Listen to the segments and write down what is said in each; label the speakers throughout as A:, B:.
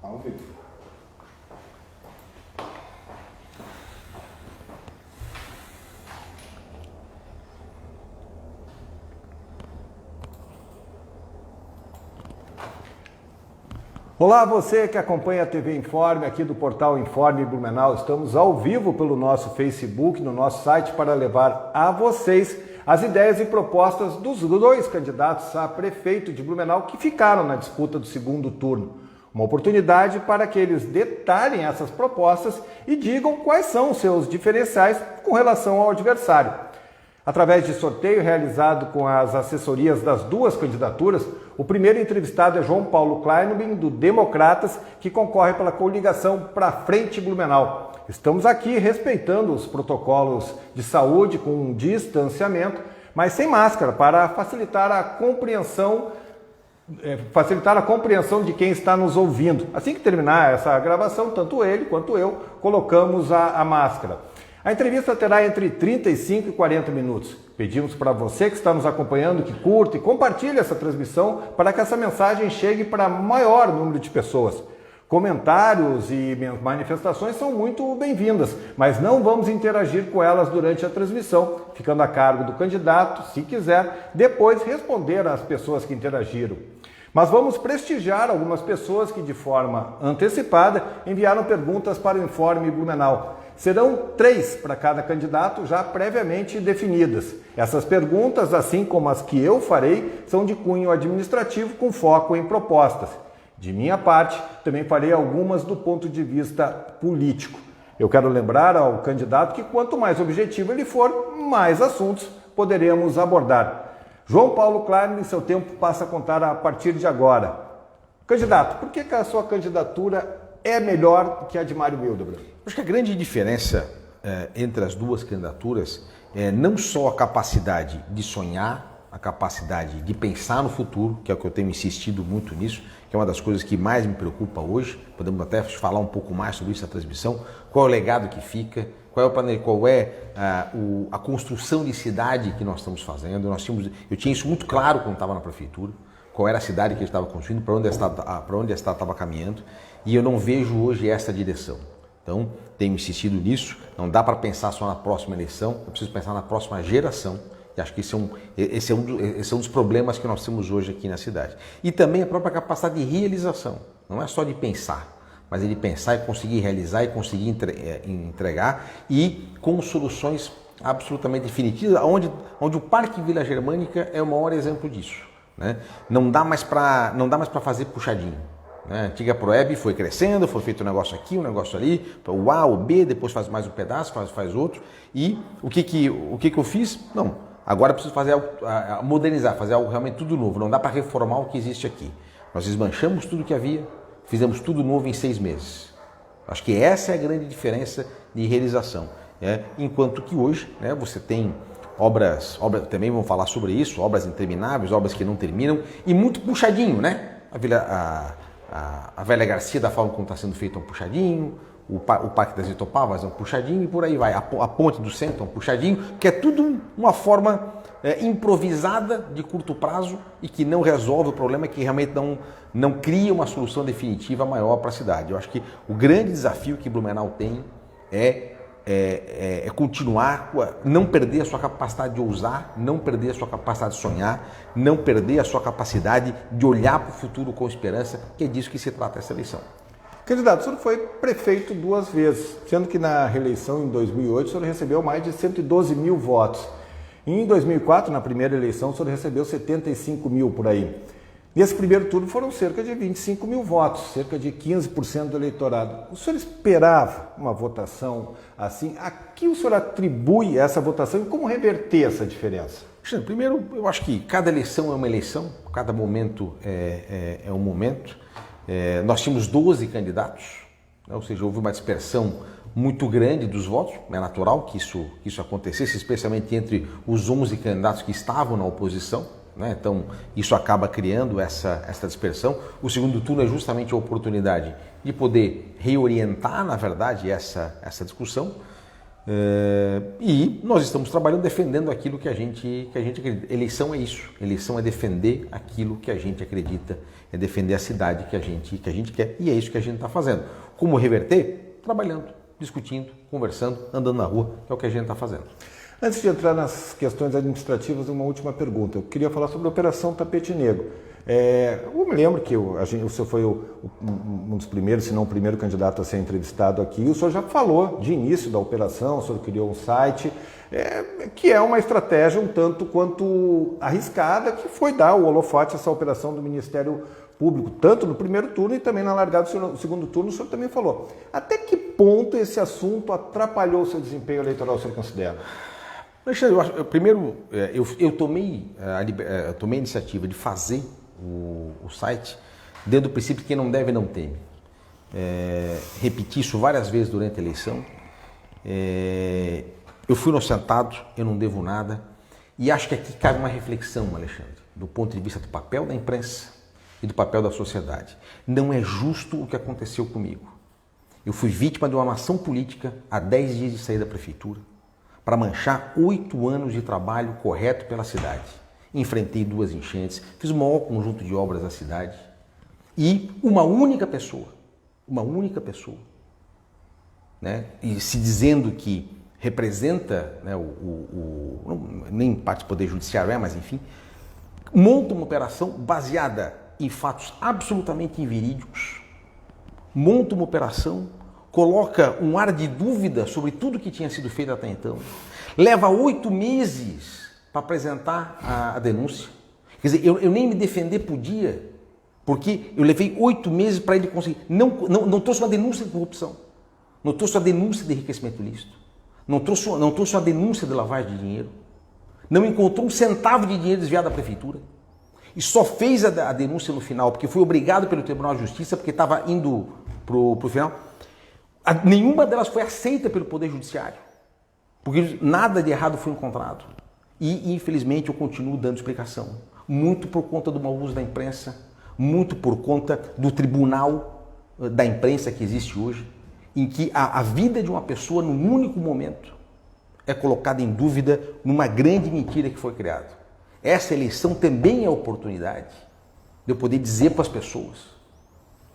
A: Ao vivo. Olá, você que acompanha a TV Informe aqui do portal Informe Blumenau. Estamos ao vivo pelo nosso Facebook, no nosso site, para levar a vocês as ideias e propostas dos dois candidatos a prefeito de Blumenau que ficaram na disputa do segundo turno. Uma oportunidade para que eles detalhem essas propostas e digam quais são os seus diferenciais com relação ao adversário. Através de sorteio realizado com as assessorias das duas candidaturas, o primeiro entrevistado é João Paulo Kleinobin, do Democratas, que concorre pela coligação Pra Frente Blumenau. Estamos aqui respeitando os protocolos de saúde com um distanciamento, mas sem máscara, para facilitar a compreensão de quem está nos ouvindo. Assim que terminar essa gravação, tanto ele quanto eu colocamos a máscara. A entrevista terá entre 35 e 40 minutos. Pedimos para você que está nos acompanhando que curta e compartilhe essa transmissão para que essa mensagem chegue para maior número de pessoas. Comentários e manifestações são muito bem-vindas, mas não vamos interagir com elas durante a transmissão, ficando a cargo do candidato, se quiser, depois responder às pessoas que interagiram. Mas vamos prestigiar algumas pessoas que, de forma antecipada, enviaram perguntas para o Informe Blumenau. Serão 3 para cada candidato, já previamente definidas. Essas perguntas, assim como as que eu farei, são de cunho administrativo com foco em propostas. De minha parte, também farei algumas do ponto de vista político. Eu quero lembrar ao candidato que quanto mais objetivo ele for, mais assuntos poderemos abordar. João Paulo Kleinobin, seu tempo passa a contar a partir de agora. Candidato, por que a sua candidatura é melhor que a de Mário Hildebrand?
B: Acho que a grande diferença entre as duas candidaturas é não só a capacidade de sonhar, a capacidade de pensar no futuro, que é o que eu tenho insistido muito nisso, que é uma das coisas que mais me preocupa hoje. Podemos até falar um pouco mais sobre isso na transmissão. Qual é o legado que fica? Qual é a construção de cidade que nós estamos fazendo? Eu tinha isso muito claro quando estava na prefeitura. Qual era a cidade que a gente estava construindo, para onde a cidade estava caminhando, e eu não vejo hoje essa direção. Então, tenho insistido nisso, não dá para pensar só na próxima eleição, eu preciso pensar na próxima geração, e acho que esse é um dos problemas que nós temos hoje aqui na cidade. E também a própria capacidade de realização, não é só de pensar, mas é de pensar e conseguir realizar e conseguir entregar, e com soluções absolutamente definitivas, onde o Parque Vila Germânica é o maior exemplo disso. Né? Não dá mais para fazer puxadinho. Né? A antiga Proeb foi crescendo, foi feito um negócio aqui, um negócio ali, o A, o B, depois faz mais um pedaço, faz outro. E o que eu fiz? Não, agora eu preciso fazer algo, modernizar, fazer algo realmente tudo novo. Não dá para reformar o que existe aqui. Nós desmanchamos tudo que havia, fizemos tudo novo em 6 meses. Acho que essa é a grande diferença de realização. Né? Enquanto que hoje, né, você tem obras, também vamos falar sobre isso, obras intermináveis, obras que não terminam, e muito puxadinho, né? A Velha Garcia, da forma como está sendo feito, é um puxadinho, o Parque das Itopavas é um puxadinho, e por aí vai. A Ponte do Centro é um puxadinho, que é tudo uma forma improvisada de curto prazo e que não resolve o problema, que realmente não cria uma solução definitiva maior para a cidade. Eu acho que o grande desafio que Blumenau tem é continuar, não perder a sua capacidade de ousar, não perder a sua capacidade de sonhar, não perder a sua capacidade de olhar para o futuro com esperança, que é disso que se trata essa eleição.
A: Candidato, o senhor foi prefeito 2 vezes, sendo que na reeleição em 2008 o senhor recebeu mais de 112 mil votos. Em 2004, na primeira eleição, o senhor recebeu 75 mil por aí. Nesse primeiro turno foram cerca de 25 mil votos, cerca de 15% do eleitorado. O senhor esperava uma votação assim? A que o senhor atribui essa votação e como reverter essa diferença?
B: Primeiro, eu acho que cada eleição é uma eleição, cada momento é um momento. Nós tínhamos 12 candidatos, né? Ou seja, houve uma dispersão muito grande dos votos. É natural que isso acontecesse, especialmente entre os 11 candidatos que estavam na oposição. Então, isso acaba criando essa dispersão. O segundo turno é justamente a oportunidade de poder reorientar, na verdade, essa discussão. E nós estamos trabalhando defendendo aquilo que a gente acredita. Eleição é isso. Eleição é defender aquilo que a gente acredita, é defender a cidade que a gente quer. E é isso que a gente está fazendo. Como reverter? Trabalhando, discutindo, conversando, andando na rua, que é o que a gente está fazendo.
A: Antes de entrar nas questões administrativas, uma última pergunta. Eu queria falar sobre a Operação Tapete Negro. Eu me lembro que o senhor foi um dos primeiros, se não o primeiro candidato a ser entrevistado aqui. O senhor já falou de início da operação, o senhor criou um site, que é uma estratégia um tanto quanto arriscada, que foi dar o holofote a essa operação do Ministério Público, tanto no primeiro turno e também na largada do segundo turno. O senhor também falou. Até que ponto esse assunto atrapalhou o seu desempenho eleitoral, o senhor considera?
B: Alexandre, eu tomei a iniciativa de fazer o site dentro do princípio que quem não deve não teme. Repeti isso várias vezes durante a eleição. Eu fui inocentado, eu não devo nada. E acho que aqui cabe uma reflexão, Alexandre, do ponto de vista do papel da imprensa e do papel da sociedade. Não é justo o que aconteceu comigo. Eu fui vítima de uma ação política há 10 dias de sair da prefeitura para manchar 8 anos de trabalho correto pela cidade. Enfrentei 2 enchentes, fiz o maior conjunto de obras da cidade e uma única pessoa, né, e se dizendo que representa, né, nem parte do Poder Judiciário mas enfim, monta uma operação baseada em fatos absolutamente inverídicos, monta uma operação, coloca um ar de dúvida sobre tudo que tinha sido feito até então, leva 8 meses para apresentar a denúncia. Quer dizer, eu nem me defender podia, porque eu levei 8 meses para ele conseguir. Não trouxe uma denúncia de corrupção, não trouxe uma denúncia de enriquecimento ilícito, não trouxe uma denúncia de lavagem de dinheiro, não encontrou um centavo de dinheiro desviado da prefeitura e só fez a denúncia no final, porque foi obrigado pelo Tribunal de Justiça, porque estava indo para o final. Nenhuma delas foi aceita pelo Poder Judiciário, porque nada de errado foi encontrado. E, infelizmente, eu continuo dando explicação. Muito por conta do mau uso da imprensa, muito por conta do tribunal da imprensa que existe hoje, em que a vida de uma pessoa, num único momento, é colocada em dúvida numa grande mentira que foi criada. Essa eleição também é a oportunidade de eu poder dizer para as pessoas,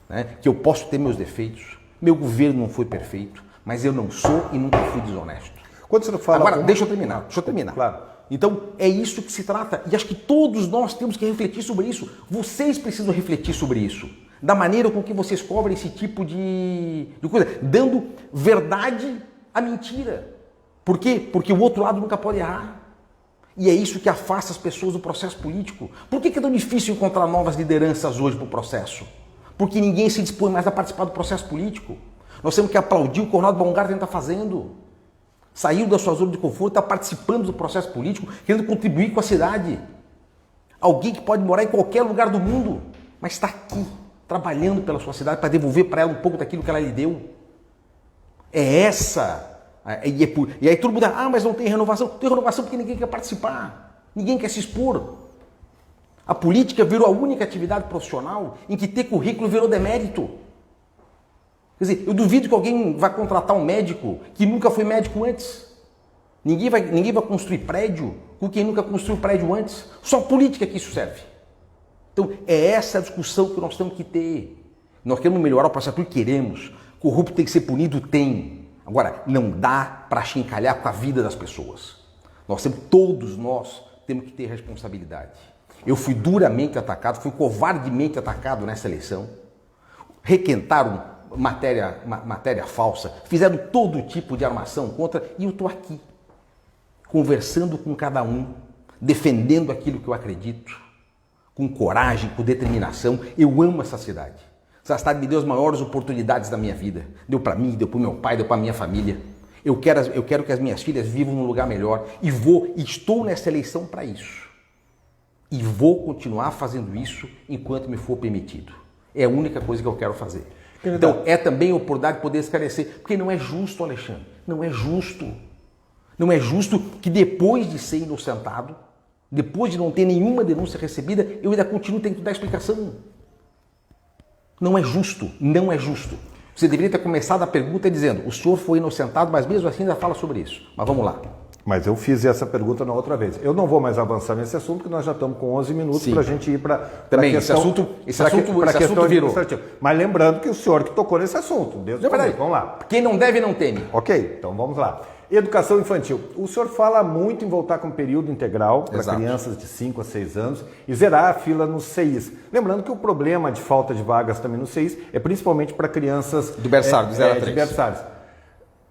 B: né, que eu posso ter meus defeitos, meu governo não foi perfeito, mas eu não sou e nunca fui desonesto.
A: Quando você fala...
B: Agora, deixa eu terminar.
A: Claro.
B: Então, é isso que se trata. E acho que todos nós temos que refletir sobre isso. Vocês precisam refletir sobre isso. Da maneira com que vocês cobrem esse tipo de coisa. Dando verdade à mentira. Por quê? Porque o outro lado nunca pode errar. E é isso que afasta as pessoas do processo político. Por que é tão difícil encontrar novas lideranças hoje para o processo? Porque ninguém se dispõe mais a participar do processo político. Nós temos que aplaudir o que o Ronaldo Baumgarten está fazendo. Saiu da sua zona de conforto, está participando do processo político, querendo contribuir com a cidade. Alguém que pode morar em qualquer lugar do mundo, mas está aqui, trabalhando pela sua cidade para devolver para ela um pouco daquilo que ela lhe deu. É essa. E aí todo mundo diz, mas não tem renovação. Não tem renovação porque ninguém quer participar, ninguém quer se expor. A política virou a única atividade profissional em que ter currículo virou demérito. Quer dizer, eu duvido que alguém vai contratar um médico que nunca foi médico antes. Ninguém vai construir prédio com quem nunca construiu prédio antes. Só política que isso serve. Então, é essa a discussão que nós temos que ter. Nós queremos melhorar o processo político, queremos. Corrupto tem que ser punido? Tem. Agora, não dá para achincalhar com a vida das pessoas. Todos nós temos que ter responsabilidade. Eu fui duramente atacado, fui covardemente atacado nessa eleição. Requentaram matéria falsa, fizeram todo tipo de armação contra, e eu estou aqui, conversando com cada um, defendendo aquilo que eu acredito, com coragem, com determinação. Eu amo essa cidade. Essa cidade me deu as maiores oportunidades da minha vida. Deu para mim, deu para o meu pai, deu para a minha família. Eu quero que as minhas filhas vivam num lugar melhor e estou nessa eleição para isso. E vou continuar fazendo isso enquanto me for permitido. É a única coisa que eu quero fazer. Então, é também a oportunidade de poder esclarecer, porque não é justo, Alexandre, não é justo. Não é justo que depois de ser inocentado, depois de não ter nenhuma denúncia recebida, eu ainda continuo tendo que dar explicação. Não é justo, não é justo. Você deveria ter começado a pergunta dizendo, o senhor foi inocentado, mas mesmo assim ainda fala sobre isso. Mas vamos lá.
A: Mas eu fiz essa pergunta na outra vez. Eu não vou mais avançar nesse assunto, porque nós já estamos com 11 minutos para a gente ir para a questão,
B: esse assunto virou.
A: administrativa. Mas lembrando que o senhor que tocou nesse assunto. Desde o começo. Vamos lá.
B: Quem não deve, não teme.
A: Ok, então vamos lá. Educação infantil. O senhor fala muito em voltar com período integral para crianças de 5 a 6 anos e zerar a fila nos CIs. Lembrando que o problema de falta de vagas também nos CIs é principalmente para crianças
B: do berçário, de 0 a 3.
A: De berçários.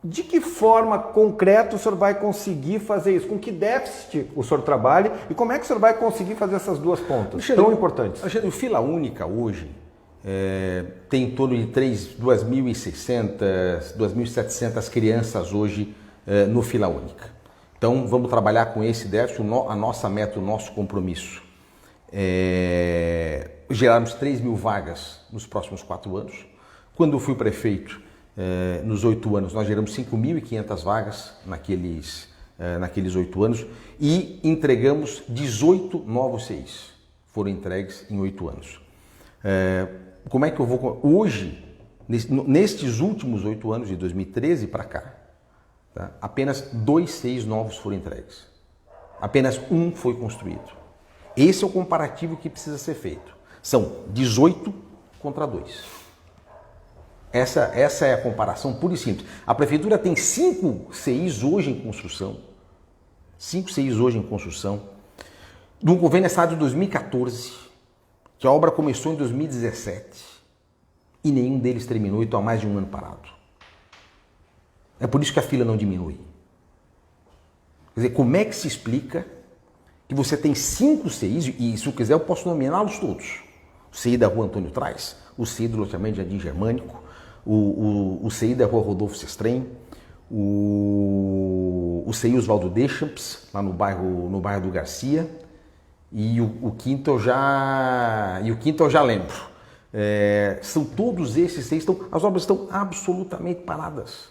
A: De que forma concreta o senhor vai conseguir fazer isso? Com que déficit o senhor trabalha e como é que o senhor vai conseguir fazer essas duas pontas tão importantes?
B: Alexandre, o Fila Única hoje tem em torno de 2.600, 2.700 crianças hoje no Fila Única. Então vamos trabalhar com esse déficit, a nossa meta, o nosso compromisso. Gerarmos 3.000 vagas nos próximos 4 anos. Quando eu fui prefeito, nos 8 anos, nós geramos 5.500 vagas naqueles 8 anos e entregamos 18 novos CIs. Foram entregues em 8 anos. Como é que eu vou... Hoje, nestes últimos 8 anos, de 2013 para cá, tá? Apenas 2 CIs novos foram entregues. Apenas um foi construído. Esse é o comparativo que precisa ser feito. São 18 contra 2. Essa é a comparação pura e simples. A prefeitura tem 5 CIs hoje em construção. 5 CIs hoje em construção. De um convênio assinado em 2014, que a obra começou em 2017 e nenhum deles terminou e está há mais de um ano parado. É por isso que a fila não diminui. Quer dizer, como é que se explica que você tem 5 CIs, e se eu quiser eu posso nominá-los todos. O CI da Rua Antônio Traz, o CI do loteamento Jardim Germânico, o CI da Rua Rodolfo Sestrem, o CI Oswaldo Deschamps, lá no bairro do Garcia, e o quinto eu já lembro. São todos esses CIs, as obras estão absolutamente paradas.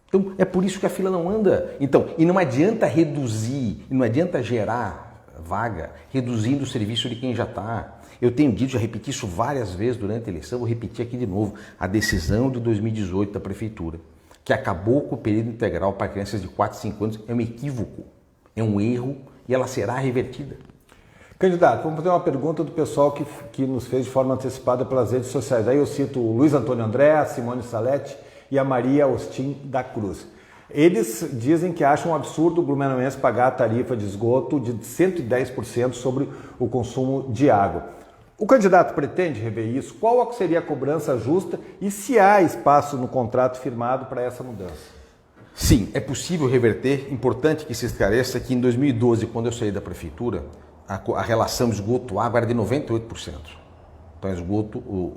B: Então é por isso que a fila não anda. Então, e não adianta reduzir, não adianta gerar vaga reduzindo o serviço de quem já está. Eu tenho dito, já repeti isso várias vezes durante a eleição, vou repetir aqui de novo, a decisão de 2018 da Prefeitura, que acabou com o período integral para crianças de 4 e 5 anos, é um equívoco, é um erro e ela será revertida.
A: Candidato, vamos fazer uma pergunta do pessoal que nos fez de forma antecipada pelas redes sociais. Aí eu cito o Luiz Antônio André, a Simone Salete e a Maria Austin da Cruz. Eles dizem que acham um absurdo o blumenauense pagar a tarifa de esgoto de 110% sobre o consumo de água. O candidato pretende rever isso? Qual seria a cobrança justa e se há espaço no contrato firmado para essa mudança?
B: Sim, é possível reverter. Importante que se esclareça que em 2012, quando eu saí da prefeitura, a relação esgoto-água era de 98%. Então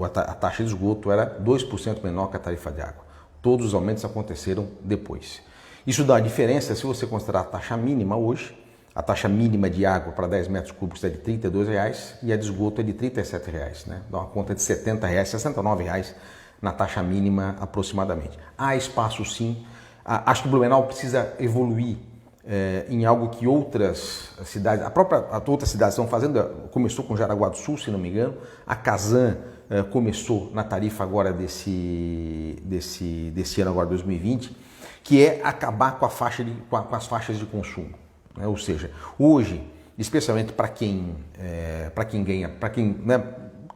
B: a taxa de esgoto era 2% menor que a tarifa de água. Todos os aumentos aconteceram depois. Isso dá uma diferença se você considerar a taxa mínima hoje. A taxa mínima de água para 10 metros cúbicos é de R$ 32,00 e a de esgoto é de R$ 37,00, né? Dá uma conta de R$ 70,00, R$ 69,00 na taxa mínima aproximadamente. Há espaço sim. Acho que o Blumenau precisa evoluir em algo que outras cidades, outras cidades estão fazendo. Começou com Jaraguá do Sul, se não me engano. A Casan começou na tarifa agora desse ano, agora 2020, que é acabar com as faixas de consumo. Ou seja, hoje, especialmente para quem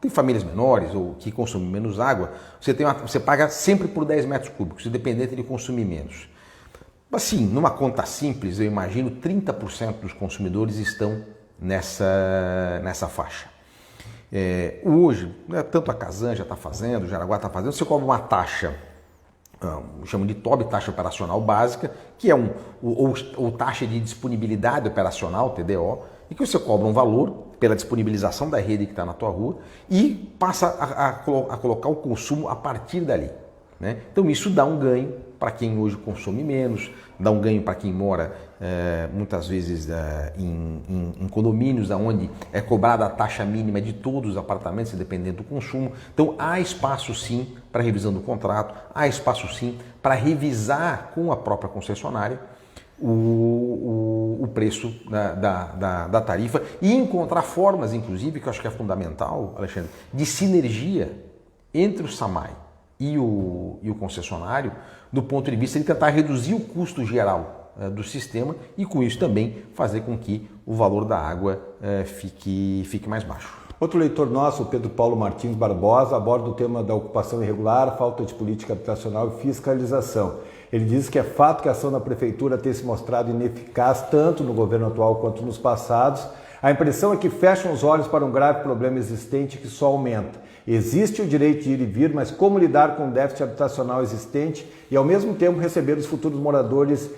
B: tem famílias menores ou que consomem menos água, você paga sempre por 10 metros cúbicos, independente de consumir menos. Assim, numa conta simples, eu imagino 30% dos consumidores estão nessa faixa. Hoje, tanto a Casan já está fazendo, o Jaraguá está fazendo, você cobra uma taxa, chamam de TOB, taxa operacional básica, que é ou taxa de disponibilidade operacional, TDO, e que você cobra um valor pela disponibilização da rede que está na tua rua e passa a colocar o consumo a partir dali, né? Então isso dá um ganho para quem hoje consome menos, dá um ganho para quem mora muitas vezes em condomínios, onde é cobrada a taxa mínima de todos os apartamentos, dependendo do consumo. Então há espaço sim para revisão do contrato, há espaço sim para revisar com a própria concessionária o preço da tarifa e encontrar formas, inclusive, que eu acho que é fundamental, Alexandre, de sinergia entre o SAMAI e o concessionário do ponto de vista de tentar reduzir o custo geral do sistema e com isso também fazer com que o valor da água fique mais baixo.
A: Outro leitor nosso, o Pedro Paulo Martins Barbosa, aborda o tema da ocupação irregular, falta de política habitacional e fiscalização. Ele diz que é fato que a ação da prefeitura tem se mostrado ineficaz tanto no governo atual quanto nos passados. A impressão é que fecham os olhos para um grave problema existente que só aumenta. Existe o direito de ir e vir, mas como lidar com o déficit habitacional existente e ao mesmo tempo receber os futuros moradores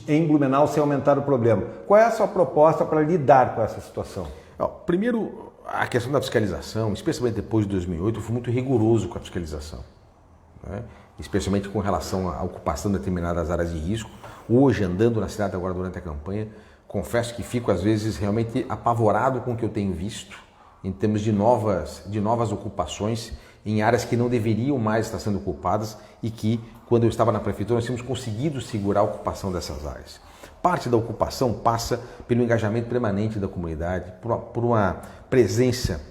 A: em Blumenau sem aumentar o problema? Qual é a sua proposta para lidar com essa situação?
B: Primeiro, a questão da fiscalização, especialmente depois de 2008, eu fui muito rigoroso com a fiscalização, né? Especialmente com relação à ocupação de determinadas áreas de risco. Hoje, andando na cidade agora durante a campanha, confesso que fico às vezes realmente apavorado com o que eu tenho visto em termos de novas ocupações em áreas que não deveriam mais estar sendo ocupadas e que, quando eu estava na prefeitura, nós tínhamos conseguido segurar a ocupação dessas áreas. Parte da ocupação passa pelo engajamento permanente da comunidade, por uma presença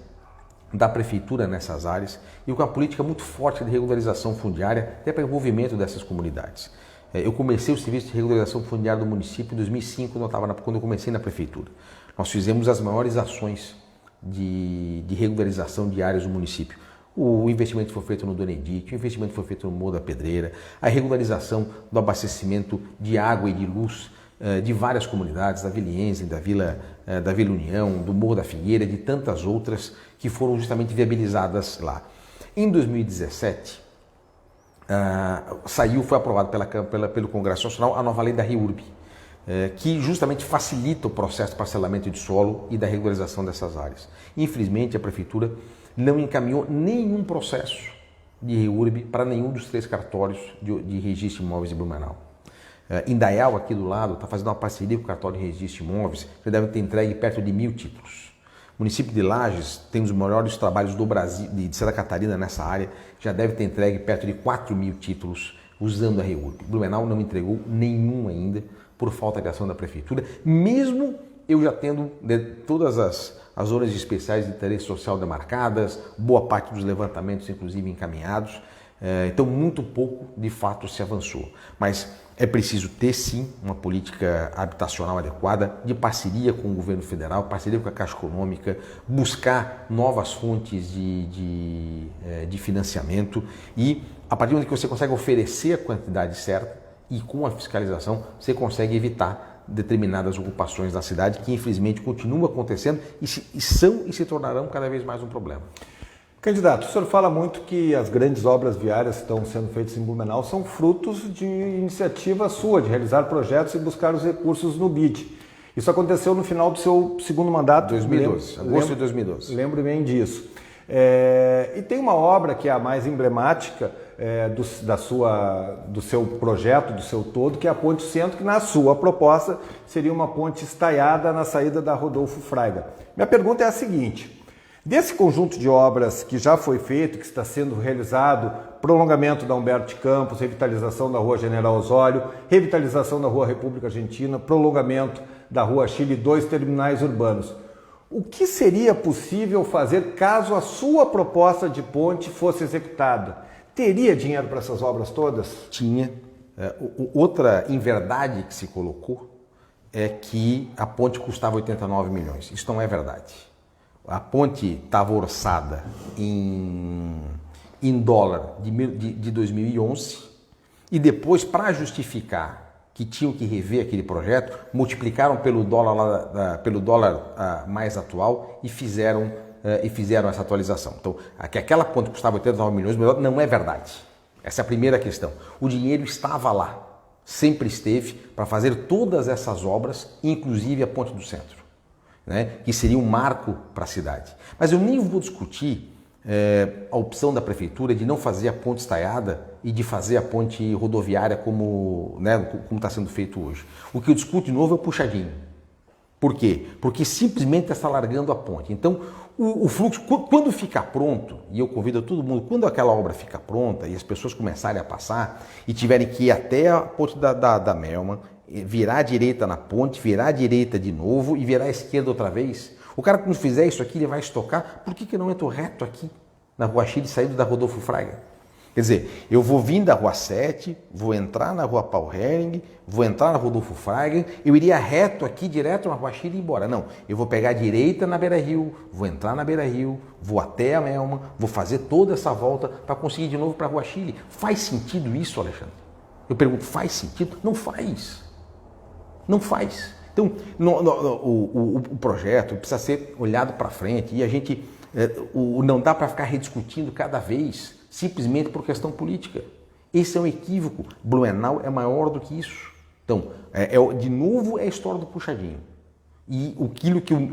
B: da prefeitura nessas áreas e com uma política muito forte de regularização fundiária, até para o envolvimento dessas comunidades. Eu comecei o serviço de regularização fundiária do município em 2005, quando eu comecei na prefeitura. Nós fizemos as maiores ações de regularização de áreas do município. O investimento foi feito no Dona Edith, o investimento foi feito no Morro da Pedreira, a regularização do abastecimento de água e de luz de várias comunidades, da Vila Enzen, da Vila União, do Morro da Figueira, de tantas outras que foram justamente viabilizadas lá. Em 2017, foi aprovado pelo Congresso Nacional a nova lei da REURB, que justamente facilita o processo de parcelamento de solo e da regularização dessas áreas. Infelizmente, a Prefeitura não encaminhou nenhum processo de REURB para nenhum dos 3 cartórios de registro de imóveis de Blumenau. Indaial, aqui do lado, está fazendo uma parceria com o cartório de registro de imóveis, que deve ter entregue perto de 1.000 títulos. O município de Lages tem os maiores trabalhos do Brasil, de Santa Catarina nessa área, já deve ter entregue perto de 4.000 títulos usando a REURB. Blumenau não entregou nenhum ainda, por falta de ação da prefeitura, mesmo eu já tendo todas as zonas especiais de interesse social demarcadas, boa parte dos levantamentos inclusive encaminhados, então muito pouco de fato se avançou. Mas é preciso ter sim uma política habitacional adequada, de parceria com o governo federal, parceria com a Caixa Econômica, buscar novas fontes de financiamento e a partir do momento que você consegue oferecer a quantidade certa, e com a fiscalização você consegue evitar determinadas ocupações da cidade que infelizmente continuam acontecendo e se tornarão cada vez mais um problema.
A: Candidato, o senhor fala muito que as grandes obras viárias que estão sendo feitas em Blumenau são frutos de iniciativa sua, de realizar projetos e buscar os recursos no BID. Isso aconteceu no final do seu segundo mandato.
B: 2012, agosto de 2012.
A: Lembro bem disso. E tem uma obra que é a mais emblemática do seu projeto, do seu todo, que é a Ponte Centro, que na sua proposta seria uma ponte estaiada na saída da Rodolfo Fraiga. Minha pergunta é a seguinte: desse conjunto de obras que já foi feito, que está sendo realizado, prolongamento da Humberto de Campos, revitalização da Rua General Osório, revitalização da Rua República Argentina, prolongamento da Rua Chile, 2 terminais urbanos, o que seria possível fazer caso a sua proposta de ponte fosse executada? Teria dinheiro para essas obras todas?
B: Tinha. Outra inverdade que se colocou é que a ponte custava 89 milhões. Isso não é verdade. A ponte estava orçada em dólar de 2011 e depois, para justificar que tinham que rever aquele projeto, multiplicaram pelo dólar mais atual e fizeram essa atualização. Então, que aquela ponte custava 89 milhões não é verdade. Essa é a primeira questão. O dinheiro estava lá, sempre esteve, para fazer todas essas obras, inclusive a Ponte do Centro, né, que seria um marco para a cidade. Mas eu nem vou discutir a opção da prefeitura de não fazer a ponte estaiada e de fazer a ponte rodoviária como está sendo feito hoje. O que eu discuto de novo é o puxadinho. Por quê? Porque simplesmente está largando a ponte. Então, o fluxo, quando ficar pronto, e eu convido todo mundo, quando aquela obra ficar pronta e as pessoas começarem a passar e tiverem que ir até a ponte da Melman, virar à direita na ponte, virar à direita de novo e virar à esquerda outra vez, o cara que não fizer isso aqui, ele vai estocar. Por que não entrou reto aqui na Rua Chile, saindo da Rodolfo Fraiga? Quer dizer, eu vou vir da Rua 7, vou entrar na Rua Paul Hering, vou entrar na Rodolfo Fraga, eu iria reto aqui, direto na Rua Chile e ir embora. Não, eu vou pegar a direita na Beira Rio, vou entrar na Beira Rio, vou até a Melma, vou fazer toda essa volta para conseguir de novo para a Rua Chile. Faz sentido isso, Alexandre? Eu pergunto, faz sentido? Não faz. Não faz. Então, o projeto precisa ser olhado para frente e a gente não dá para ficar rediscutindo cada vez simplesmente por questão política. Esse é um equívoco. Blumenau é maior do que isso. Então, de novo, é a história do puxadinho. E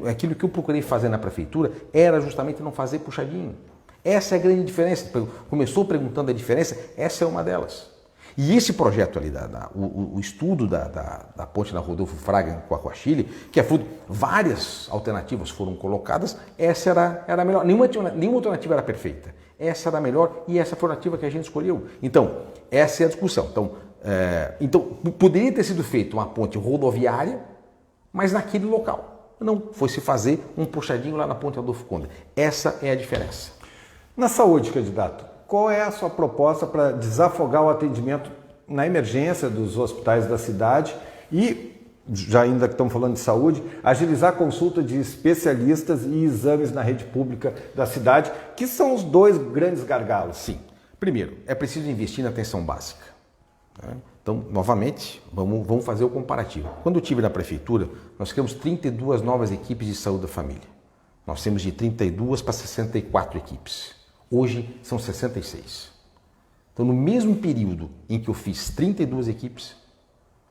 B: aquilo que eu procurei fazer na prefeitura era justamente não fazer puxadinho. Essa é a grande diferença. Começou perguntando a diferença, essa é uma delas. E esse projeto ali, o estudo da ponte na Rodolfo Fraga com a Rua Chile, que é fruto, várias alternativas foram colocadas, essa era a melhor. Nenhuma alternativa era perfeita. Essa era a melhor e essa foi a alternativa que a gente escolheu. Então, essa é a discussão. Então, poderia ter sido feita uma ponte rodoviária, mas naquele local. Não, foi se fazer um puxadinho lá na ponte Adolfo Conde. Essa é a diferença.
A: Na saúde, candidato, qual é a sua proposta para desafogar o atendimento na emergência dos hospitais da cidade e, já ainda que estamos falando de saúde, agilizar a consulta de especialistas e exames na rede pública da cidade, que são os dois grandes gargalos?
B: Sim. Primeiro, é preciso investir na atenção básica. Então, novamente, vamos fazer o comparativo. Quando eu estive na prefeitura, nós criamos 32 novas equipes de saúde da família. Nós temos de 32 para 64 equipes. Hoje são 66. Então, no mesmo período em que eu fiz 32 equipes,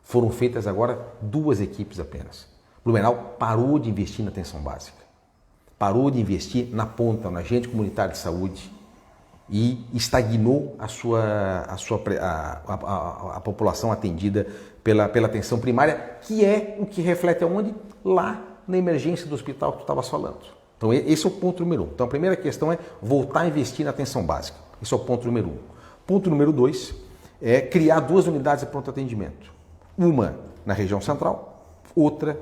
B: foram feitas agora 2 equipes apenas. Blumenau parou de investir na atenção básica. Parou de investir na ponta, no agente comunitário de saúde e estagnou a população atendida pela atenção primária, que é o que reflete aonde? Lá na emergência do hospital que tu estavas falando. Então, esse é o ponto número 1. Então, a primeira questão é voltar a investir na atenção básica. Esse é o ponto número 1. Ponto número 2 é criar 2 unidades de pronto atendimento. Uma na região central, outra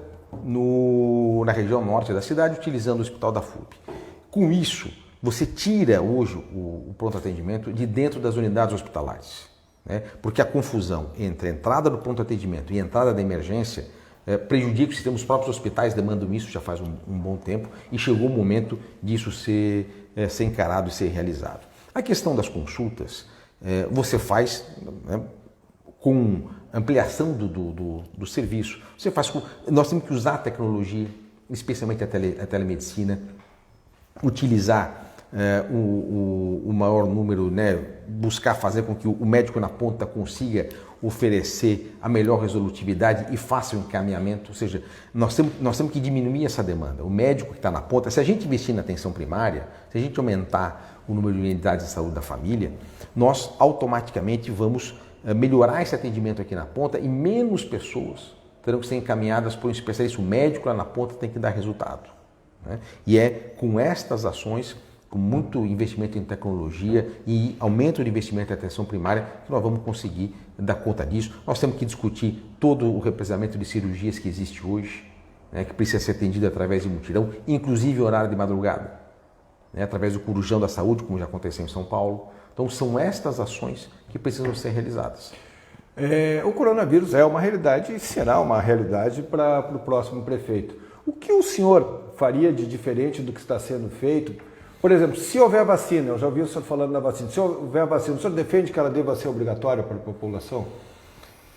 B: na região norte da cidade, utilizando o Hospital da FUB. Com isso, você tira hoje o pronto atendimento de dentro das unidades hospitalares, né? Porque a confusão entre a entrada do pronto atendimento e a entrada da emergência prejudica o sistema. Os próprios hospitais demandam isso já faz um bom tempo e chegou o momento disso ser encarado e ser realizado. A questão das consultas, você faz, né, com ampliação do serviço. Nós temos que usar a tecnologia, especialmente a telemedicina, utilizar o maior número, né, buscar fazer com que o médico na ponta consiga oferecer a melhor resolutividade e faça o encaminhamento, ou seja, nós temos que diminuir essa demanda. O médico que está na ponta, se a gente investir na atenção primária, se a gente aumentar o número de unidades de saúde da família, nós automaticamente vamos melhorar esse atendimento aqui na ponta e menos pessoas terão que ser encaminhadas por um especialista. O médico lá na ponta tem que dar resultado, né? E é com estas ações, com muito investimento em tecnologia e aumento de investimento em atenção primária, que nós vamos conseguir dar conta disso. Nós temos que discutir todo o represamento de cirurgias que existe hoje, né, que precisa ser atendido através de mutirão, inclusive horário de madrugada, né, através do Corujão da Saúde, como já aconteceu em São Paulo. Então, são estas ações que precisam ser realizadas.
A: O coronavírus é uma realidade e será uma realidade para o próximo prefeito. O que o senhor faria de diferente do que está sendo feito? Por exemplo, se houver vacina, eu já ouvi o senhor falando da vacina, se houver vacina, o senhor defende que ela deva ser obrigatória para a população?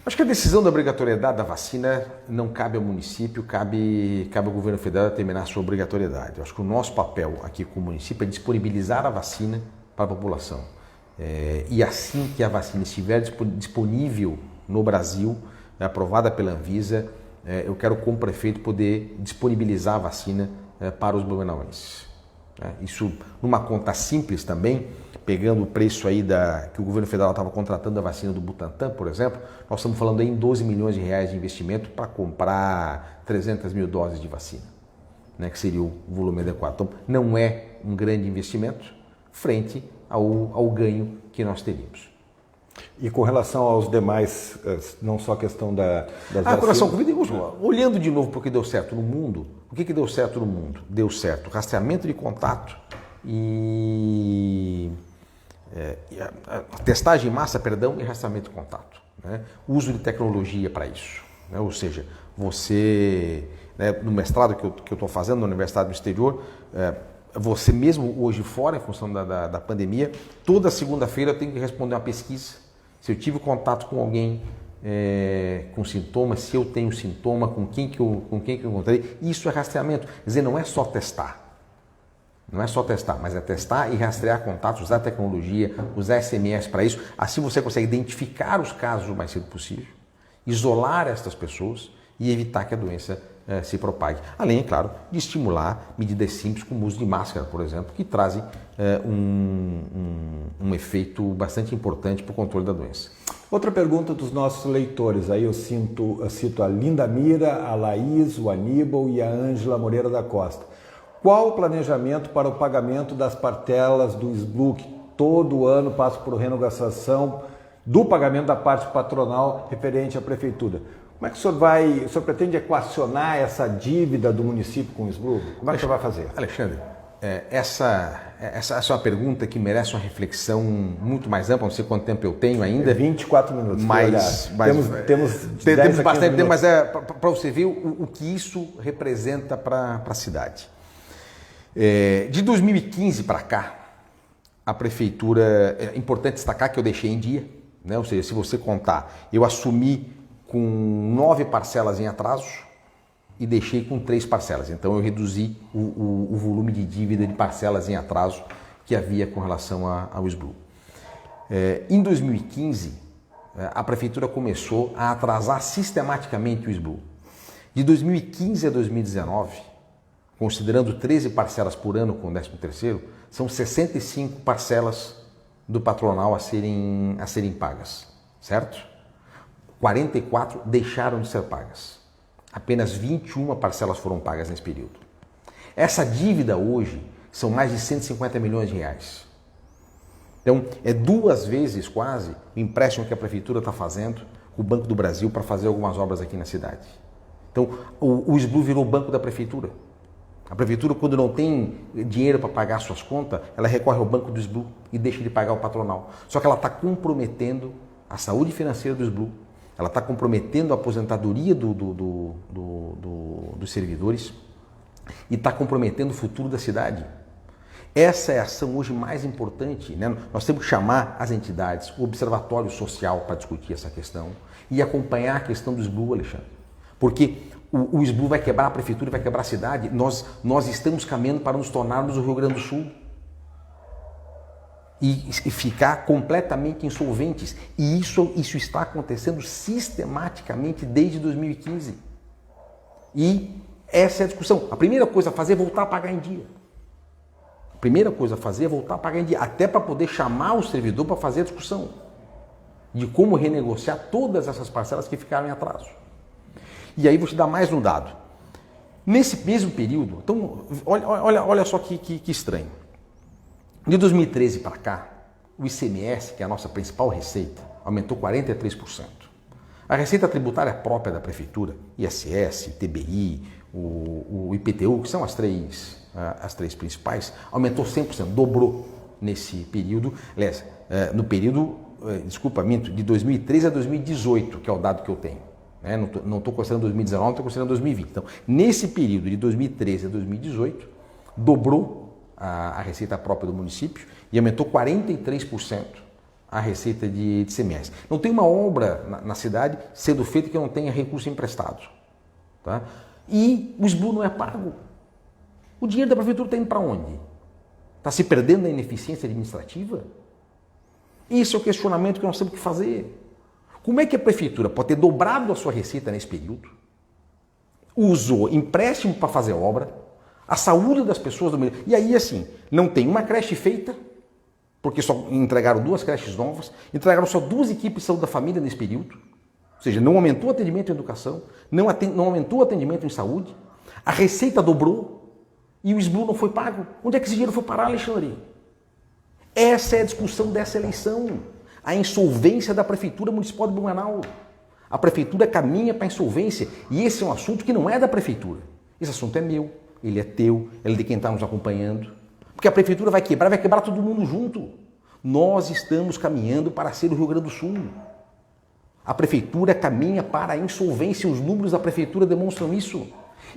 B: Acho que a decisão da obrigatoriedade da vacina não cabe ao município, cabe ao governo federal determinar a sua obrigatoriedade. Eu acho que o nosso papel aqui como município é disponibilizar a vacina para a população. E assim que a vacina estiver disponível no Brasil, aprovada pela Anvisa, eu quero, como prefeito, poder disponibilizar a vacina para os blumenauenses. Isso numa conta simples também, pegando o preço aí que o governo federal estava contratando a vacina do Butantan, por exemplo, nós estamos falando aí em 12 milhões de reais de investimento para comprar 300 mil doses de vacina, né, que seria o volume adequado. Então, não é um grande investimento frente ao ganho que nós teríamos.
A: E com relação aos demais, não só a questão das vacinas...
B: Com relação ao Covid, olhando de novo para o que deu certo no mundo, o que deu certo no mundo? Deu certo rastreamento de contato e testagem em massa, e rastreamento de contato. Né? Uso de tecnologia para isso. Né? Ou seja, você, né, no mestrado que eu estou fazendo na universidade do exterior, você mesmo hoje fora, em função da pandemia, toda segunda-feira eu tenho que responder uma pesquisa. Se eu tive contato com alguém com sintomas, se eu tenho sintoma, com quem que eu encontrei, isso é rastreamento. Quer dizer, não é só testar. Não é só testar, mas é testar e rastrear contatos, usar tecnologia, usar SMS para isso. Assim você consegue identificar os casos o mais cedo possível, isolar estas pessoas e evitar que a doença se propague. Além, é claro, de estimular medidas simples como o uso de máscara, por exemplo, que trazem um efeito bastante importante para o controle da doença.
A: Outra pergunta dos nossos leitores, aí eu cito a Linda Mira, a Laís, o Aníbal e a Ângela Moreira da Costa. Qual o planejamento para o pagamento das parcelas do SBLU, que todo ano passa por renegociação do pagamento da parte patronal referente à prefeitura? Como é que o senhor pretende equacionar essa dívida do município com o SBLU? Como é que o senhor vai fazer?
B: Alexandre, essa é uma pergunta que merece uma reflexão muito mais ampla, não sei quanto tempo eu tenho ainda.
A: 24 minutos.
B: Mas temos bastante tempo, mas para você ver o que isso representa para a cidade. De 2015 para cá, a prefeitura, é importante destacar que eu deixei em dia, né? Ou seja, se você contar, eu assumi com 9 parcelas em atraso e deixei com 3 parcelas. Então eu reduzi o volume de dívida de parcelas em atraso que havia com relação ao SBLU. Em 2015, a prefeitura começou a atrasar sistematicamente o SBLU. De 2015 a 2019, considerando 13 parcelas por ano com o 13º, são 65 parcelas do patronal a serem pagas, certo? 44 deixaram de ser pagas. Apenas 21 parcelas foram pagas nesse período. Essa dívida hoje são mais de 150 milhões de reais. Então, é 2 vezes quase o empréstimo que a prefeitura está fazendo com o Banco do Brasil para fazer algumas obras aqui na cidade. Então, o SBLU virou o banco da prefeitura. A prefeitura, quando não tem dinheiro para pagar suas contas, ela recorre ao banco do SBLU e deixa de pagar o patronal. Só que ela está comprometendo a saúde financeira do SBLU, ela está comprometendo a aposentadoria dos servidores e está comprometendo o futuro da cidade. Essa é a ação hoje mais importante, né? Nós temos que chamar as entidades, o observatório social para discutir essa questão e acompanhar a questão do SBLU, Alexandre. Porque o SBLU vai quebrar a prefeitura, vai quebrar a cidade. Nós estamos caminhando para nos tornarmos o Rio Grande do Sul e ficar completamente insolventes. E isso está acontecendo sistematicamente desde 2015. E essa é a discussão. A primeira coisa a fazer é voltar a pagar em dia. A primeira coisa a fazer é voltar a pagar em dia, até para poder chamar o servidor para fazer a discussão de como renegociar todas essas parcelas que ficaram em atraso. E aí vou te dar mais um dado. Nesse mesmo período, então, olha só que estranho. De 2013 para cá, o ICMS, que é a nossa principal receita, aumentou 43%. A receita tributária própria da prefeitura, ISS, TBI, o IPTU, que são as três principais, aumentou 100%, dobrou nesse período. Aliás, no período, de 2013 a 2018, que é o dado que eu tenho. Não estou considerando 2019, estou considerando 2020. Então, nesse período de 2013 a 2018, dobrou a receita própria do município e aumentou 43% a receita de ICMS. Não tem uma obra na cidade sendo feita que não tenha recurso emprestado. Tá? E o SBLU não é pago. O dinheiro da prefeitura está indo para onde? Está se perdendo na ineficiência administrativa? Esse é o questionamento que nós temos que fazer. Como é que a prefeitura pode ter dobrado a sua receita nesse período, usou empréstimo para fazer obra, a saúde das pessoas do meio, e aí assim, não tem uma creche feita, porque só entregaram 2 creches novas, entregaram só 2 equipes de saúde da família nesse período, ou seja, não aumentou o atendimento em educação, não aumentou o atendimento em saúde, a receita dobrou e o SBLU não foi pago. Onde é que esse dinheiro foi parar, Alexandre? Essa é a discussão dessa eleição. A insolvência da Prefeitura Municipal de Blumenau. A Prefeitura caminha para a insolvência e esse é um assunto que não é da Prefeitura. Esse assunto é meu, ele é teu, ele é de quem está nos acompanhando. Porque a Prefeitura vai quebrar todo mundo junto. Nós estamos caminhando para ser o Rio Grande do Sul. A prefeitura caminha para a insolvência, os números da prefeitura demonstram isso.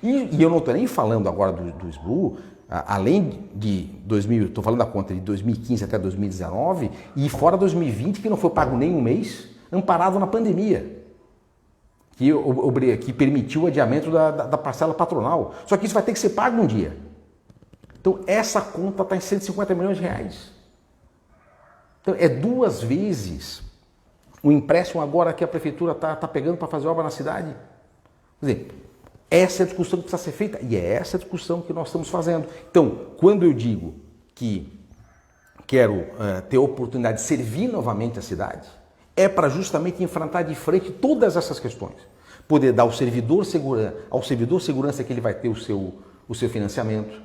B: E eu não estou nem falando agora do SBU, além de 2000, estou falando da conta de 2015 até 2019 e fora 2020, que não foi pago nem um mês, amparado na pandemia, que permitiu o adiamento da parcela patronal. Só que isso vai ter que ser pago um dia. Então essa conta está em 150 milhões de reais. Então é 2 vezes o empréstimo agora que a prefeitura está pegando para fazer obra na cidade. Quer dizer, essa é a discussão que precisa ser feita e é essa a discussão que nós estamos fazendo. Então, quando eu digo que quero ter a oportunidade de servir novamente a cidade, é para justamente enfrentar de frente todas essas questões. Poder dar ao servidor segurança que ele vai ter o seu financiamento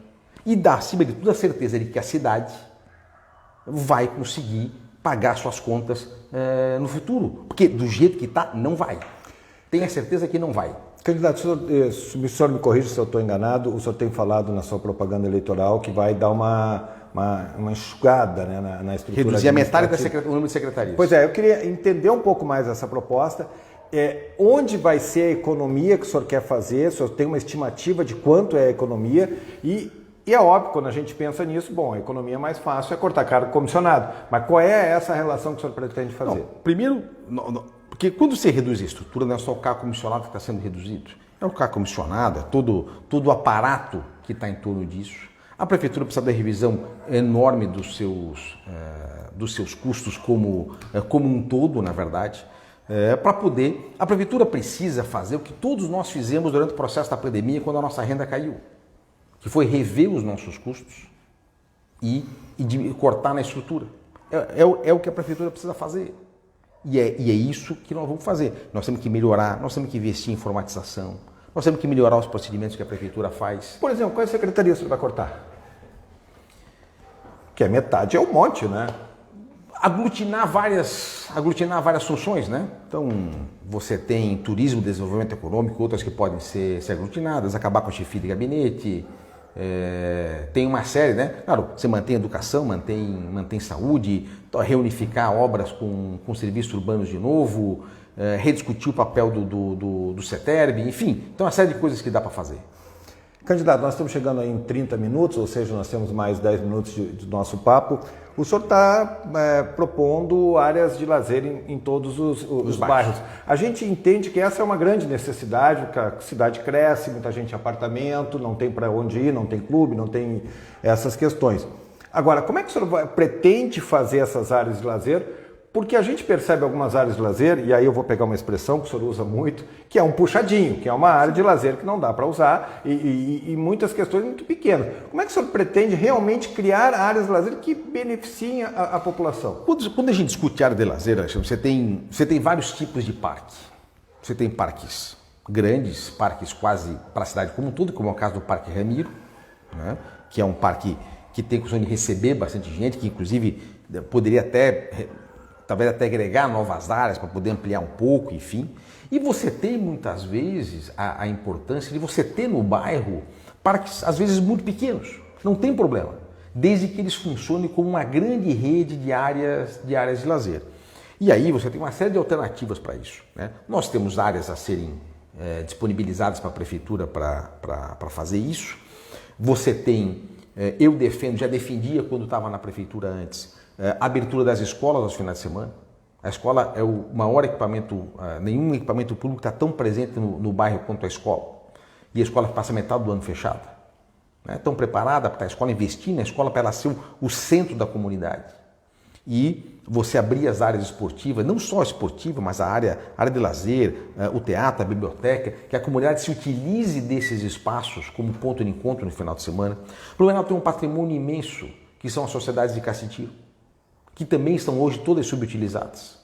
B: e dar, acima de tudo, a certeza de que a cidade vai conseguir pagar suas contas no futuro. Porque do jeito que está, não vai. Tenha certeza que não vai.
A: Candidato, o senhor me corrija se eu estou enganado, o senhor tem falado na sua propaganda eleitoral que vai dar uma enxugada, né, na estrutura.
B: Reduzir a metade o número de secretarias.
A: Pois é, eu queria entender um pouco mais essa proposta. Onde vai ser a economia que o senhor quer fazer? O senhor tem uma estimativa de quanto é a economia? E é óbvio, quando a gente pensa nisso, bom, a economia mais fácil é cortar cargo comissionado. Mas qual é essa relação que o senhor pretende fazer?
B: Não, primeiro, porque quando você reduz a estrutura, não é só o cargo comissionado que está sendo reduzido. É o cargo comissionado, é todo o aparato que está em torno disso. A prefeitura precisa da revisão enorme dos seus custos como um todo, na verdade. Para poder, a prefeitura precisa fazer o que todos nós fizemos durante o processo da pandemia, quando a nossa renda caiu, que foi rever os nossos custos e cortar na estrutura. É o que a prefeitura precisa fazer. E é isso que nós vamos fazer. Nós temos que melhorar, nós temos que investir em informatização, nós temos que melhorar os procedimentos que a prefeitura faz.
A: Por exemplo, qual secretaria o senhor vai cortar? Que é metade, é um monte, né?
B: Aglutinar várias funções, né? Então, você tem turismo, desenvolvimento econômico, outras que podem ser aglutinadas, acabar com a chefia de gabinete, tem uma série, né? Claro, você mantém educação, mantém saúde, reunificar obras com serviços urbanos de novo, rediscutir o papel do CETERB, enfim, tem uma série de coisas que dá para fazer.
A: Candidato, nós estamos chegando aí em 30 minutos, ou seja, nós temos mais 10 minutos do nosso papo. O senhor está propondo áreas de lazer em todos os bairros. A gente entende que essa é uma grande necessidade, porque a cidade cresce, muita gente em apartamento, não tem para onde ir, não tem clube, não tem essas questões. Agora, como é que o senhor pretende fazer essas áreas de lazer? Porque a gente percebe algumas áreas de lazer, e aí eu vou pegar uma expressão que o senhor usa muito, que é um puxadinho, que é uma área de lazer que não dá para usar e muitas questões muito pequenas. Como é que o senhor pretende realmente criar áreas de lazer que beneficiem a população?
B: Quando a gente discute área de lazer, você tem vários tipos de parque. Você tem parques grandes, parques quase para a cidade como um todo, como é o caso do Parque Ramiro, né? Que é um parque que tem condição de receber bastante gente, que inclusive poderia talvez até agregar novas áreas para poder ampliar um pouco, enfim. E você tem muitas vezes a importância de você ter no bairro parques, às vezes muito pequenos, não tem problema, desde que eles funcionem como uma grande rede de áreas de lazer. E aí você tem uma série de alternativas para isso, né? Nós temos áreas a serem disponibilizadas para a prefeitura para fazer isso. Você tem, já defendia quando estava na prefeitura antes, a abertura das escolas aos finais de semana. A escola é o maior equipamento, nenhum equipamento público está tão presente no bairro quanto a escola. E a escola passa metade do ano fechada. Né? Tão preparada para a escola, investir na escola para ela ser o centro da comunidade. E você abrir as áreas esportivas, não só esportiva, mas a área de lazer, o teatro, a biblioteca, que a comunidade se utilize desses espaços como ponto de encontro no final de semana. Blumenau tem um patrimônio imenso, que são as sociedades de caça-tiro, que também estão hoje todas subutilizadas,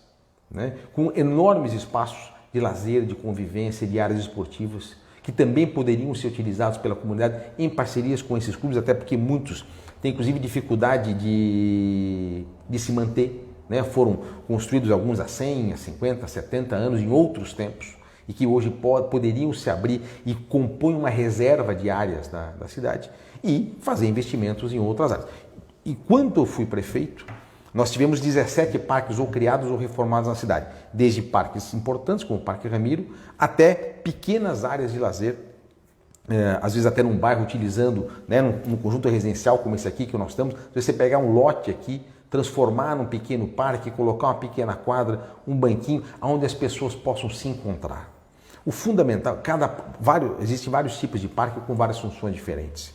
B: né? Com enormes espaços de lazer, de convivência, de áreas esportivas, que também poderiam ser utilizados pela comunidade em parcerias com esses clubes, até porque muitos têm inclusive dificuldade de se manter, né? Foram construídos alguns há 100, há 50, 70 anos, em outros tempos, e que hoje poderiam se abrir e compõem uma reserva de áreas da cidade e fazer investimentos em outras áreas. E quando eu fui prefeito, Nós tivemos 17 parques ou criados ou reformados na cidade, desde parques importantes, como o Parque Ramiro, até pequenas áreas de lazer, às vezes até num bairro utilizando, né, num conjunto residencial como esse aqui que nós estamos, se você pegar um lote aqui, transformar num pequeno parque, colocar uma pequena quadra, um banquinho, onde as pessoas possam se encontrar. O fundamental, existem vários tipos de parque com várias funções diferentes.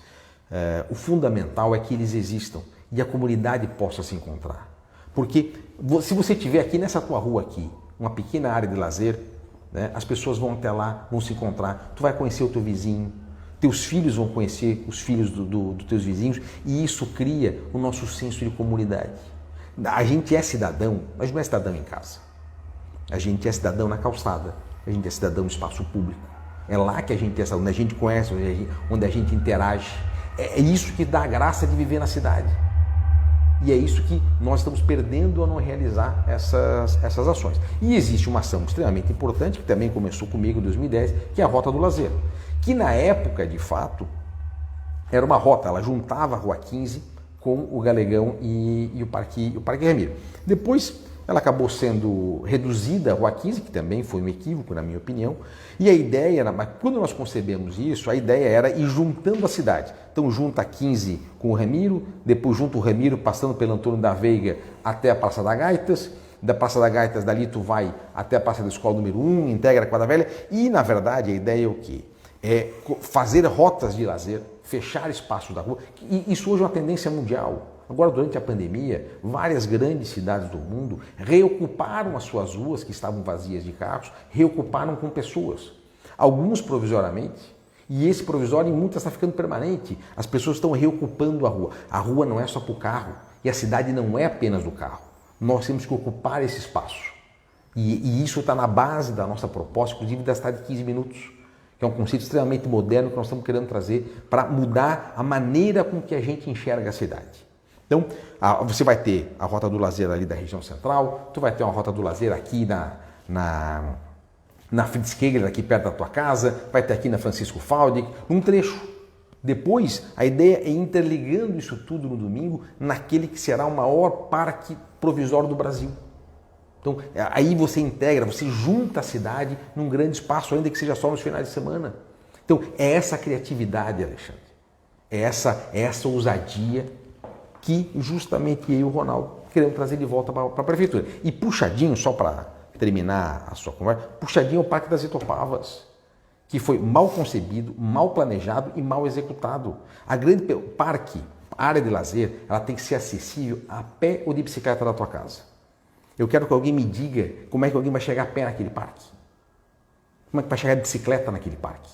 B: O fundamental é que eles existam e a comunidade possa se encontrar. Porque se você tiver aqui nessa tua rua aqui, uma pequena área de lazer, né, as pessoas vão até lá, vão se encontrar, tu vai conhecer o teu vizinho, teus filhos vão conhecer os filhos dos teus vizinhos e isso cria o nosso senso de comunidade. A gente é cidadão, mas não é cidadão em casa. A gente é cidadão na calçada, a gente é cidadão no espaço público. É lá que a gente é cidadão, onde a gente conhece, onde a gente interage. É isso que dá a graça de viver na cidade. E é isso que nós estamos perdendo a não realizar essas ações. E existe uma ação extremamente importante, que também começou comigo em 2010, que é a Rota do Lazer. Que na época, de fato, era uma rota, ela juntava a Rua 15 com o Galegão e o Parque Ramiro. Depois ela acabou sendo reduzida, a Rua 15, que também foi um equívoco, na minha opinião, e a ideia era, mas quando nós concebemos isso, a ideia era ir juntando a cidade. Então junta a 15 com o Ramiro, depois junta o Ramiro passando pelo Antônio da Veiga até a Praça da Gaitas, da Praça da Gaitas dali tu vai até a Praça da Escola número 1, integra a Quadra Velha, e na verdade a ideia é o quê? É fazer rotas de lazer, fechar espaços da rua, e isso hoje é uma tendência mundial. Agora, durante a pandemia, várias grandes cidades do mundo reocuparam as suas ruas que estavam vazias de carros, reocuparam com pessoas. Alguns provisoriamente, e esse provisório em muitas está ficando permanente. As pessoas estão reocupando a rua. A rua não é só para o carro, e a cidade não é apenas do carro. Nós temos que ocupar esse espaço. E isso está na base da nossa proposta, inclusive da cidade de 15 minutos, que é um conceito extremamente moderno que nós estamos querendo trazer para mudar a maneira com que a gente enxerga a cidade. Então, você vai ter a Rota do Lazer ali da região central, tu vai ter uma Rota do Lazer aqui na Fritz Kegler, aqui perto da tua casa, vai ter aqui na Francisco Faldig, num trecho. Depois, a ideia é interligando isso tudo no domingo naquele que será o maior parque provisório do Brasil. Então, aí você integra, você junta a cidade num grande espaço, ainda que seja só nos finais de semana. Então, é essa criatividade, Alexandre, é essa ousadia que justamente eu e o Ronaldo queremos trazer de volta para a prefeitura. E puxadinho, só para terminar a sua conversa, puxadinho é o Parque das Itopavas, que foi mal concebido, mal planejado e mal executado. A área de lazer, ela tem que ser acessível a pé ou de bicicleta da tua casa. Eu quero que alguém me diga como é que alguém vai chegar a pé naquele parque. Como é que vai chegar de bicicleta naquele parque.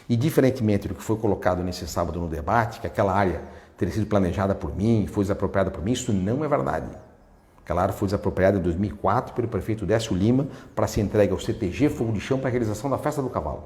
B: E diferentemente do que foi colocado nesse sábado no debate, que aquela área teria sido planejada por mim, foi desapropriada por mim, isso não é verdade. Aquela área foi desapropriada em 2004 pelo prefeito Décio Lima para ser entregue ao CTG Fogo de Chão para a realização da Festa do Cavalo.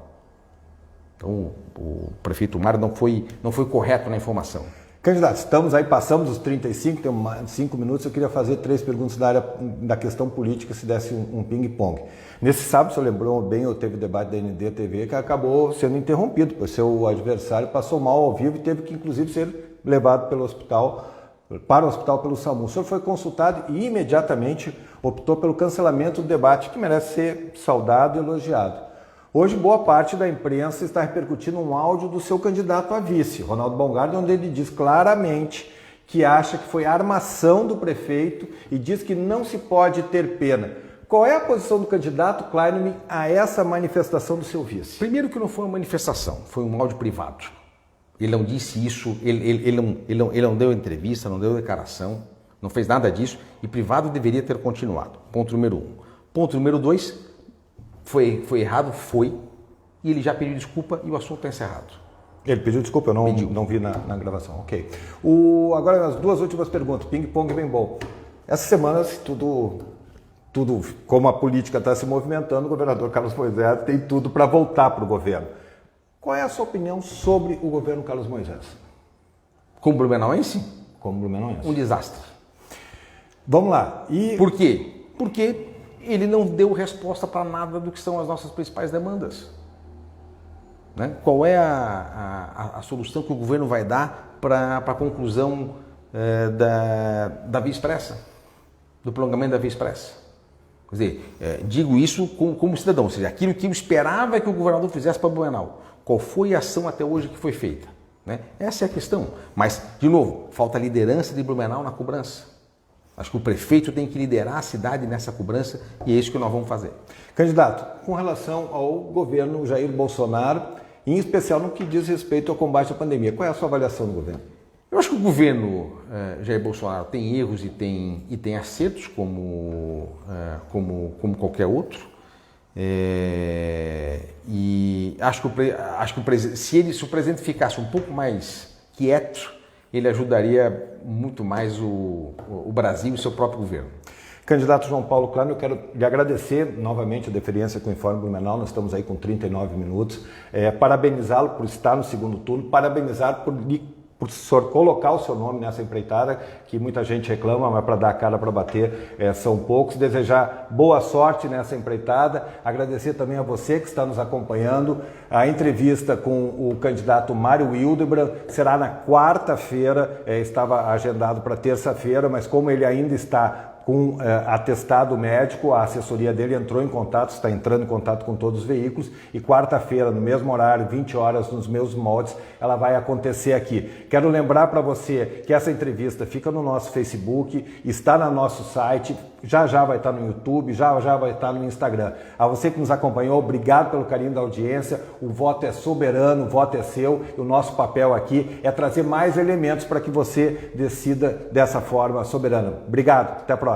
B: Então o prefeito Mário não foi correto na informação.
A: Candidato, estamos aí, passamos os 35, temos mais 5 minutos, eu queria fazer 3 perguntas da área da questão política, se desse um ping-pong. Nesse sábado, o senhor lembrou bem, teve o debate da ND-TV que acabou sendo interrompido, pois seu adversário passou mal ao vivo e teve que, inclusive, ser levado para o hospital pelo SAMU. O senhor foi consultado e imediatamente optou pelo cancelamento do debate, que merece ser saudado e elogiado. Hoje, boa parte da imprensa está repercutindo um áudio do seu candidato a vice, Ronaldo Baumgart, onde ele diz claramente que acha que foi armação do prefeito e diz que não se pode ter pena. Qual é a posição do candidato Kleinman a essa manifestação do seu vice?
B: Primeiro que não foi uma manifestação, foi um áudio privado. Ele não disse isso, ele não deu entrevista, não deu declaração, não fez nada disso e privado deveria ter continuado. Ponto número 1. Ponto número 2, foi errado, e ele já pediu desculpa e o assunto está encerrado.
A: Ele pediu desculpa, eu não vi na gravação, ok. Agora as 2 últimas perguntas, ping-pong bem bom. Essa semana, tudo como a política está se movimentando, o governador Carlos Moisés tem tudo para voltar para o governo. Qual é a sua opinião sobre o governo Carlos Moisés?
B: Como blumenauense?
A: Como blumenauense.
B: Um desastre.
A: Vamos lá.
B: Por quê? Porque ele não deu resposta para nada do que são as nossas principais demandas. Né? Qual é a solução que o governo vai dar para a conclusão da Via Expressa? do prolongamento da via expressa. Quer dizer, digo isso como cidadão, ou seja, aquilo que eu esperava que o governador fizesse para Blumenau. Qual foi a ação até hoje que foi feita? Né? Essa é a questão. Mas, de novo, falta liderança de Blumenau na cobrança. Acho que o prefeito tem que liderar a cidade nessa cobrança e é isso que nós vamos fazer.
A: Candidato, com relação ao governo Jair Bolsonaro, em especial no que diz respeito ao combate à pandemia, qual é a sua avaliação do governo?
B: Eu acho que o governo Jair Bolsonaro tem erros e tem acertos como qualquer outro. E acho que se o presidente ficasse um pouco mais quieto, ele ajudaria muito mais o Brasil e o seu próprio governo.
A: Candidato João Paulo Claro, eu quero lhe agradecer novamente a deferência com o Informe Blumenau, nós estamos aí com 39 minutos, parabenizá-lo por estar no segundo turno, parabenizar por o senhor colocar o seu nome nessa empreitada, que muita gente reclama, mas para dar a cara para bater são poucos. Desejar boa sorte nessa empreitada, agradecer também a você que está nos acompanhando. A entrevista com o candidato Mário Hildebrand será na quarta-feira, estava agendado para terça-feira, mas como ele ainda está com atestado médico, a assessoria dele entrou em contato, está entrando em contato com todos os veículos e quarta-feira, no mesmo horário, 20 horas, nos mesmos moldes, ela vai acontecer aqui. Quero lembrar para você que essa entrevista fica no nosso Facebook, está no nosso site, já vai estar no YouTube, já vai estar no Instagram. A você que nos acompanhou, obrigado pelo carinho da audiência, o voto é soberano, o voto é seu, e o nosso papel aqui é trazer mais elementos para que você decida dessa forma soberana. Obrigado, até a próxima.